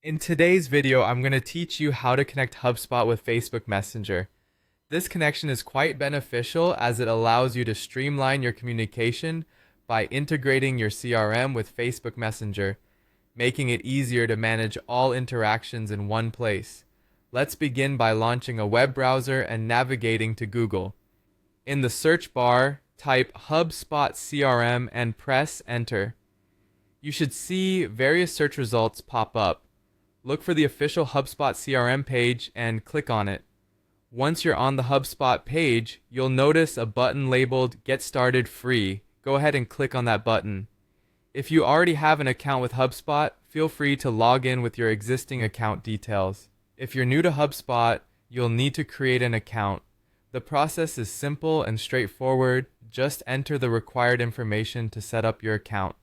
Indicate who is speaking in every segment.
Speaker 1: In today's video, I'm going to teach you how to connect HubSpot with Facebook Messenger. This connection is quite beneficial as it allows you to streamline your communication by integrating your CRM with Facebook Messenger, making it easier to manage all interactions in one place. Let's begin by launching a web browser and navigating to Google. In the search bar, type HubSpot CRM and press enter. You should see various search results pop up. Look for the official HubSpot CRM page and click on it. Once you're on the HubSpot page, you'll notice a button labeled Get Started Free. Go ahead and click on that button. If you already have an account with HubSpot, feel free to log in with your existing account details. If you're new to HubSpot, you'll need to create an account. The process is simple and straightforward. Just enter the required information to set up your account.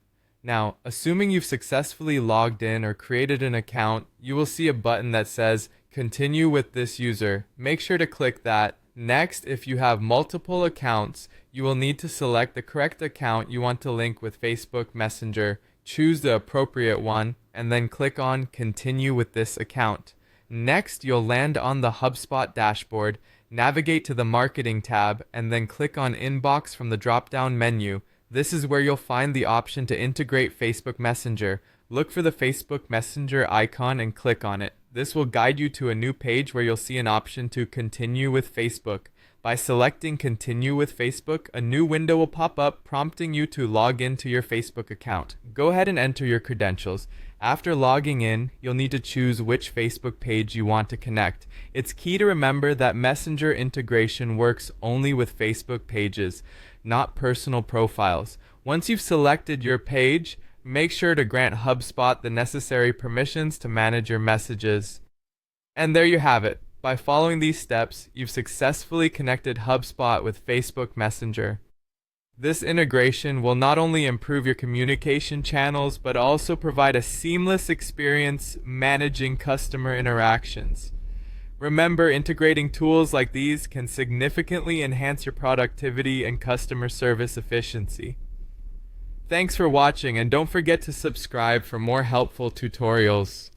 Speaker 1: Now, assuming you've successfully logged in or created an account, you will see a button that says Continue with this user. Make sure to click that. Next, if you have multiple accounts, you will need to select the correct account you want to link with Facebook Messenger. Choose the appropriate one, and then click on Continue with this account. Next, you'll land on the HubSpot dashboard, navigate to the Marketing tab, and then click on Inbox from the drop-down menu. This is where you'll find the option to integrate Facebook Messenger. Look for the Facebook Messenger icon and click on it. This will guide you to a new page where you'll see an option to continue with Facebook. By selecting Continue with Facebook, a new window will pop up prompting you to log into your Facebook account. Go ahead and enter your credentials. After logging in, you'll need to choose which Facebook page you want to connect. It's key to remember that Messenger integration works only with Facebook pages, not personal profiles. Once you've selected your page, make sure to grant HubSpot the necessary permissions to manage your messages. And there you have it. By following these steps, you've successfully connected HubSpot with Facebook Messenger. This integration will not only improve your communication channels, but also provide a seamless experience managing customer interactions. Remember, integrating tools like these can significantly enhance your productivity and customer service efficiency. Thanks for watching, and don't forget to subscribe for more helpful tutorials.